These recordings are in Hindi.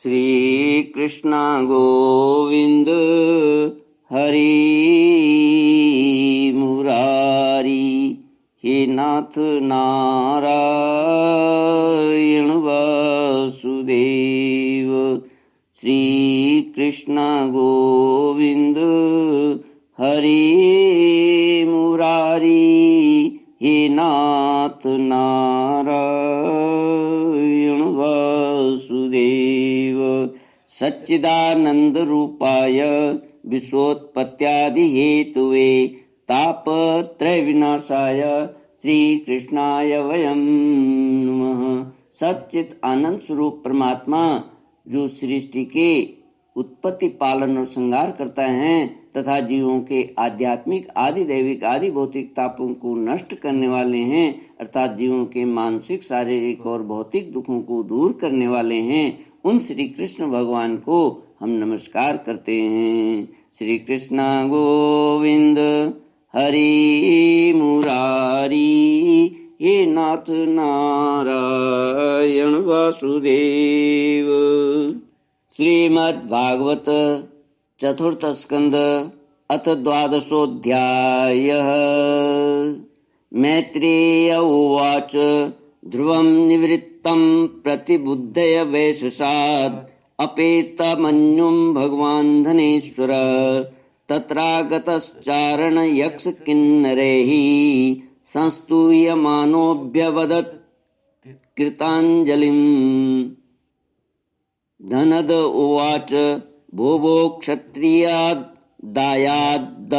श्री कृष्ण गोविंद हरि मुरारी, हे नाथ नारायण वासुदेव। श्री कृष्ण गोविंद हरि मुरारी, हे नाथ नारायण वासुदेव। सच्चिदानंद रूपाय विश्वोत्पत्त्यादि हेतुवे तापत्रय विनाशाय श्री कृष्णाय वयं नमः। सच्चित आनंद स्वरूप परमात्मा जो सृष्टि के उत्पत्ति, पालन और संहार करता है तथा जीवों के आध्यात्मिक, आदि दैविक, आदि भौतिक तापों को नष्ट करने वाले हैं, अर्थात जीवों के मानसिक, शारीरिक और भौतिक दुखों को दूर करने वाले हैं, उन श्री कृष्ण भगवान को हम नमस्कार करते हैं। श्री कृष्ण गोविंद हरि मुरारी, हे नाथ नारायण वासुदेव। श्रीमद्भागवत चतुर्थ स्कंद अथ द्वादशोऽध्यायः। मैत्रेय उवाच ध्रुवं निवृत्तं प्रतिबुद्धय वैशसाद् अपेतमन्युं भगवान् धनेश्वर तत्रागतश्चारण यक्ष किन्नरैः संस्तूयमानोऽभ्यवदत् कृताञ्जलिम्। धनद उवाच भो भो क्षत्रियाद् दायाद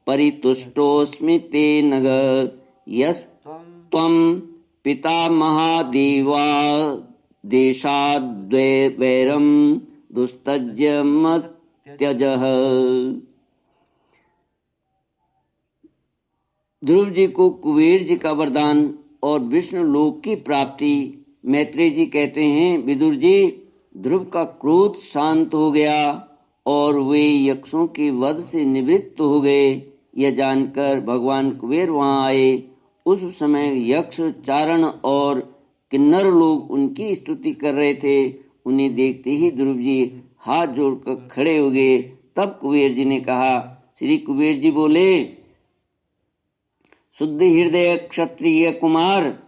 परितुष्टोऽस्मि ते नग यस्त्वं पितामहादेवा देशाद्वैरं दुस्तज्य मत्यजः। ध्रुव जी को कुबेर जी का वरदान और विष्णु लोक की प्राप्ति। मैत्रेय जी कहते हैं, विदुर जी, ध्रुव का क्रोध शांत हो गया और वे यक्षों के वध से निवृत्त हो गए। यह जानकर भगवान कुबेर वहां आए। उस समय यक्ष, चारण और किन्नर लोग उनकी स्तुति कर रहे थे। उन्हें देखते ही ध्रुव जी हाथ जोड़कर खड़े हो गए। तब कुबेर जी ने कहा, श्री कुबेर जी बोले, शुद्ध हृदय क्षत्रिय कुमार,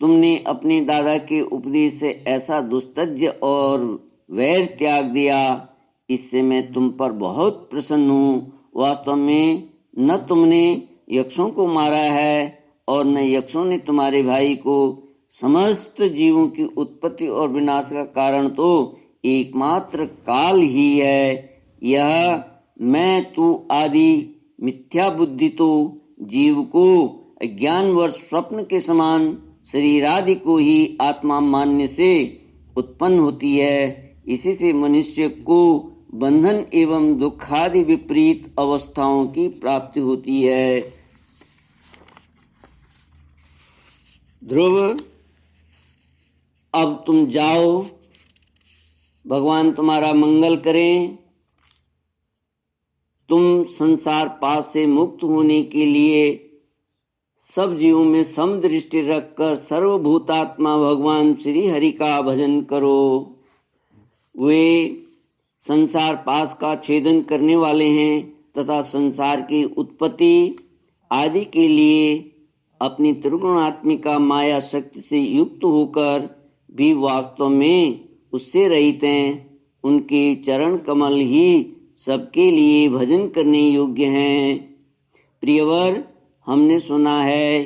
तुमने अपने दादा के उपदेश से ऐसा दुस्तज्य और वैर त्याग दिया, इससे मैं तुम पर बहुत प्रसन्न हूँ। वास्तव में न तुमने यक्षों को मारा है और न यक्षों ने तुम्हारे भाई को। समस्त जीवों की उत्पत्ति और विनाश का कारण तो एकमात्र काल ही है। यह मैं तू आदि मिथ्या बुद्धि तो जीव को अज्ञानवश स्वप्न के समान शरीर आदि को ही आत्मा मानने से उत्पन्न होती है। इसी से मनुष्य को बंधन एवं दुखादि विपरीत अवस्थाओं की प्राप्ति होती है। ध्रुव, अब तुम जाओ, भगवान तुम्हारा मंगल करें। तुम संसार पास से मुक्त होने के लिए सब जीवों में समदृष्टि रखकर सर्वभूतात्मा भगवान श्री हरि का भजन करो। वे संसार पास का छेदन करने वाले हैं तथा संसार की उत्पत्ति आदि के लिए अपनी त्रिगुणात्मिका माया शक्ति से युक्त होकर भी वास्तव में उससे रहित हैं। उनके चरण कमल ही सबके लिए भजन करने योग्य हैं। प्रियवर, हमने सुना है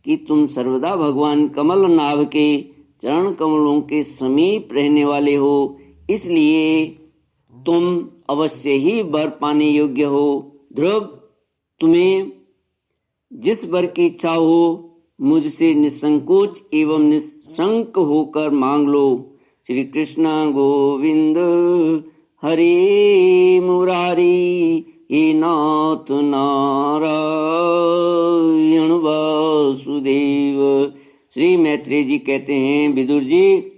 कि तुम सर्वदा भगवान कमल नाभ के चरण कमलों के समीप रहने वाले हो, इसलिए तुम अवश्य ही वर पाने योग्य हो। ध्रुव, तुम्हें जिस वर की इच्छा हो मुझसे निसंकोच एवं निशंक होकर मांग लो। श्री कृष्ण गोविंद हरि मुरारी, हे नाथ नारायण वासुदेव। श्री मैत्रेय जी कहते हैं, विदुर जी,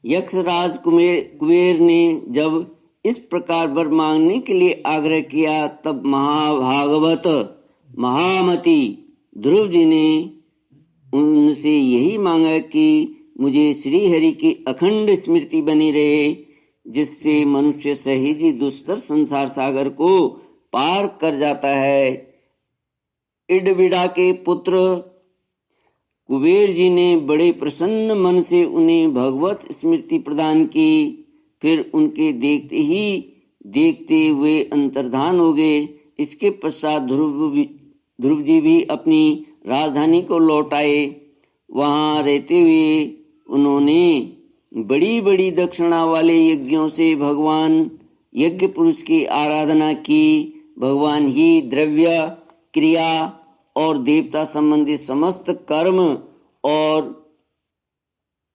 यक्षराज कुबेर ने जब इस प्रकार वर मांगने के लिए आग्रह किया, तब महाभागवत महामति ध्रुव जी ने उनसे यही मांगा कि मुझे श्री हरि की अखंड स्मृति बनी रहे, जिससे मनुष्य सहज ही दुस्तर संसार सागर को पार कर जाता है। इडबिडा के पुत्र कुबेर जी ने बड़े प्रसन्न मन से उन्हें भगवत स्मृति प्रदान की। फिर उनके देखते ही देखते वे अंतर्धान हो गए। इसके पश्चात ध्रुव जी भी अपनी राजधानी को लौट आए। वहाँ रहते हुए उन्होंने बड़ी बड़ी दक्षिणा वाले यज्ञों से भगवान यज्ञ पुरुष की आराधना की। भगवान ही द्रव्य, क्रिया और देवता संबंधी समस्त कर्म और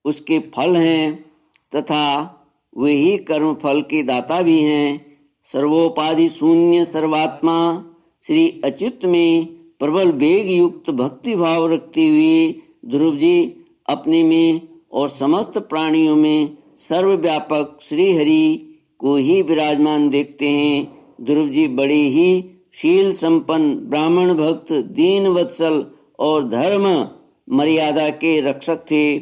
उसके फल हैं तथा वे ही कर्म फल के दाता भी हैं। सर्वोपाधि शून्य सर्वात्मा श्री अच्युत में प्रबल वेग युक्त भक्ति भाव रखते हुए ध्रुव जी अपने में और समस्त प्राणियों में सर्वव्यापक श्री हरि को ही विराजमान देखते हैं। ध्रुव जी बड़े ही शील संपन्न, ब्राह्मण भक्त, दीन वत्सल और धर्म मर्यादा के रक्षक थे।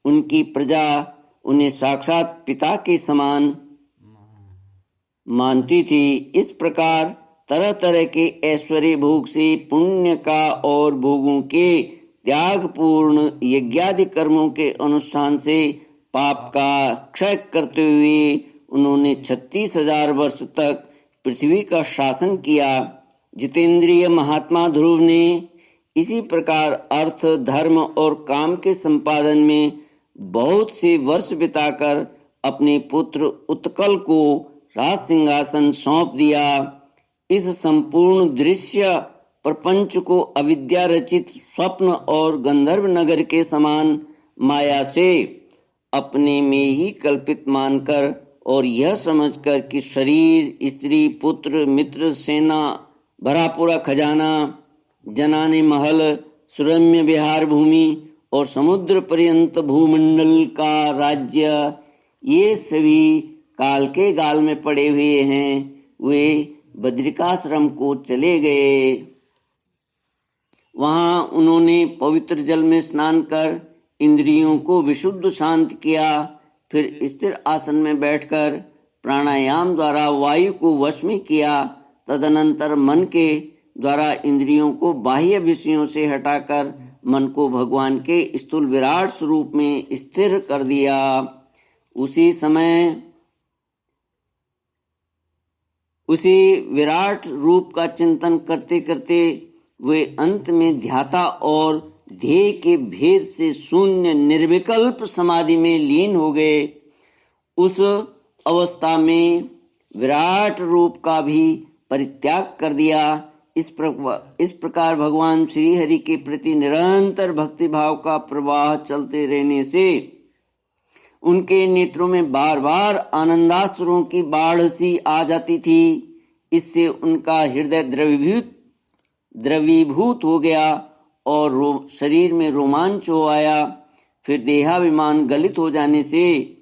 उनकी प्रजा उन्हें साक्षात पिता के समान मानती थी। इस प्रकार तरह तरह के ऐश्वर्य भोग से पुण्य का और भोगों के त्याग पूर्ण यज्ञादि कर्मों के अनुष्ठान से पाप का क्षय करते हुए उन्होंने 36,000 वर्ष तक पृथ्वी का शासन किया। जितेंद्रिय महात्मा ध्रुव ने इसी प्रकार अर्थ, धर्म और काम के संपादन में बहुत से वर्ष बिताकर अपने पुत्र उत्कल को राज सिंहासन सौंप दिया। इस संपूर्ण दृश्य प्रपंच को अविद्या रचित स्वप्न और गंधर्व नगर के समान माया से अपने में ही कल्पित मानकर और यह समझकर कि शरीर, स्त्री, पुत्र, मित्र, सेना, भरा पूरा खजाना, जनाने महल, सुरम्य विहार भूमि और समुद्र पर्यंत भूमंडल का राज्य, ये सभी काल के गाल में पड़े हुए हैं। वे बद्रिकाश्रम को चले गए। वहां उन्होंने पवित्र जल में स्नान कर इंद्रियों को विशुद्ध शांत किया। फिर स्थिर आसन में बैठकर प्राणायाम द्वारा वायु को वश में किया। तदनंतर मन के द्वारा इंद्रियों को बाह्य विषयों से हटाकर मन को भगवान के स्थूल विराट स्वरूप में स्थिर कर दिया। उसी विराट रूप का चिंतन करते करते वे अंत में ध्याता और ध्येय के भेद से शून्य निर्विकल्प समाधि में लीन हो गए। उस अवस्था में विराट रूप का भी परित्याग कर दिया। इस प्रकार भगवान श्री हरि के प्रति निरंतर भक्ति भाव का प्रवाह चलते रहने से उनके नेत्रों में बार बार आनंदाश्रुओं की बाढ़ सी आ जाती थी। इससे उनका हृदय द्रवीभूत हो गया और शरीर में रोमांच हो आया। फिर देहाभिमान गलित हो जाने से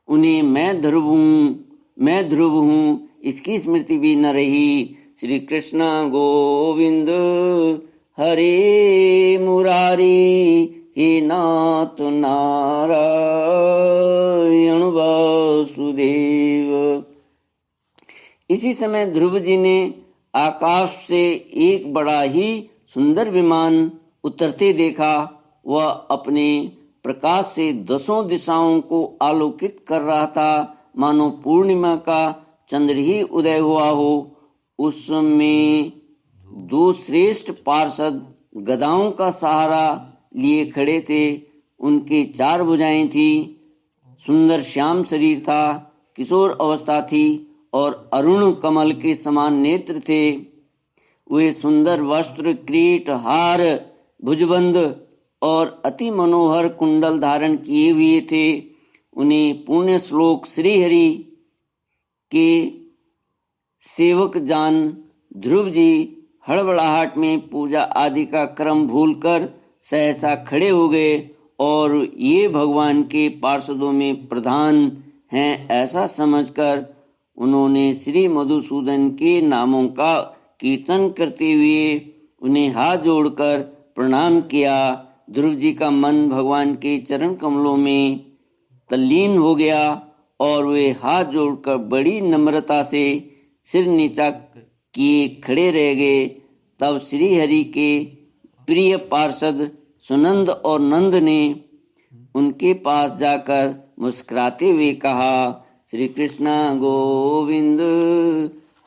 उन्हें मैं ध्रुव हूँ इसकी स्मृति भी न रही। श्री कृष्ण गोविंद हरे मुरारी, हे नाथ नारायण वासुदेव। इसी समय ध्रुव जी ने आकाश से एक बड़ा ही सुंदर विमान उतरते देखा। वह अपने प्रकाश से 10 दिशाओं को आलोकित कर रहा था, मानो पूर्णिमा का चंद्र ही उदय हुआ हो। उसमें 2 श्रेष्ठ पार्षद गदाओं का सहारा लिए खड़े थे। उनके 4 भुजाएं थी, सुंदर श्याम शरीर था, किशोर अवस्था थी और अरुण कमल के समान नेत्र थे। वे सुंदर वस्त्र, किरीट, हार, भुजबंद और अति मनोहर कुंडल धारण किए हुए थे। उन्हें पुण्य श्लोक श्री हरि के सेवक जान ध्रुव जी हड़बड़ाहट में पूजा आदि का क्रम भूलकर सहसा खड़े हो गए और ये भगवान के पार्षदों में प्रधान हैं ऐसा समझकर उन्होंने श्री मधुसूदन के नामों का कीर्तन करते हुए उन्हें हाथ जोड़कर प्रणाम किया। ध्रुव जी का मन भगवान के चरण कमलों में तल्लीन हो गया और वे हाथ जोड़कर बड़ी नम्रता से सिर नीचा किए खड़े रह गए। तब श्री हरि के प्रिय पार्षद सुनंद और नंद ने उनके पास जाकर मुस्कुराते हुए कहा, श्री कृष्ण गोविंद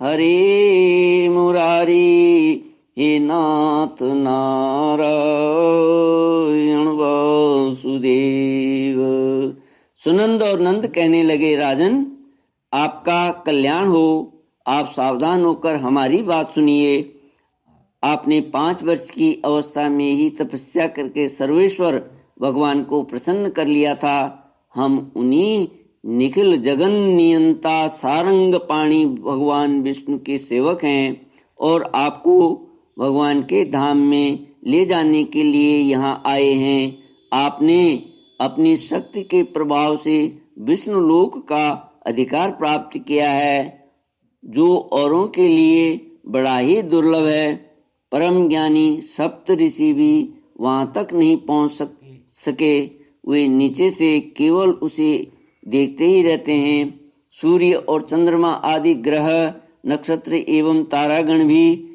हरे मुरारी, हे नाथ नारायण वासुदेव। सुनंद और नंद कहने लगे, राजन आपका कल्याण हो, आप सावधान होकर हमारी बात सुनिए। आपने 5 वर्ष की अवस्था में ही तपस्या करके सर्वेश्वर भगवान को प्रसन्न कर लिया था। हम उन्हीं निखिल जगन नियंता सारंग पाणी भगवान विष्णु के सेवक हैं और आपको भगवान के धाम में ले जाने के लिए यहाँ आए हैं। आपने अपनी शक्ति के प्रभाव से विष्णु लोक का अधिकार प्राप्त किया है, जो औरों के लिए बड़ा ही दुर्लभ है। परम ज्ञानी सप्त ऋषि भी वहाँ तक नहीं पहुँच सके। वे नीचे से केवल उसे देखते ही रहते हैं। सूर्य और चंद्रमा आदि ग्रह, नक्षत्र एवं तारागण भी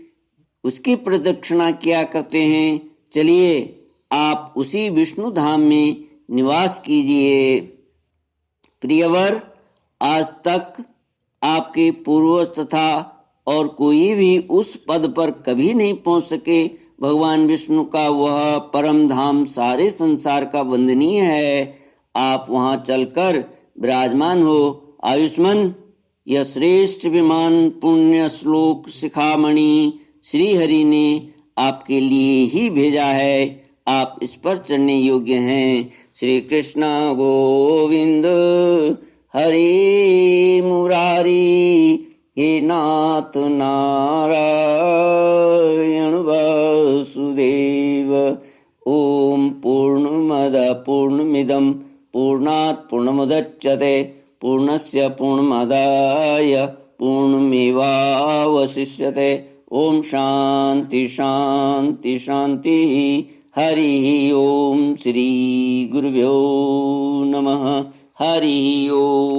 उसकी प्रदक्षिणा किया करते हैं। चलिए आप उसी विष्णु धाम में निवास कीजिए। प्रियवर, आज तक आपके पूर्वज तथा और कोई भी उस पद पर कभी नहीं पहुंच सके। भगवान विष्णु का वह परम धाम सारे संसार का वंदनीय है। आप वहां चलकर विराजमान हो। आयुष्मान, यह श्रेष्ठ विमान पुण्य श्लोक शिखामणि श्री हरि ने आपके लिए ही भेजा है। आप इस पर चढ़ने योग्य हैं। श्री कृष्ण गोविंद हरे मुरारी, हे नाथ नारायण वासुदेव। ओम पूर्णमद पूर्णमिदं पूर्णात् पूर्णमुदच्यते पूर्णस्य पूर्णमादाय पूर्णमेवावशिष्यते। ओम शांति शांति शांति। हरि ओम। श्री गुरुभ्यो नमः। हरि ओम।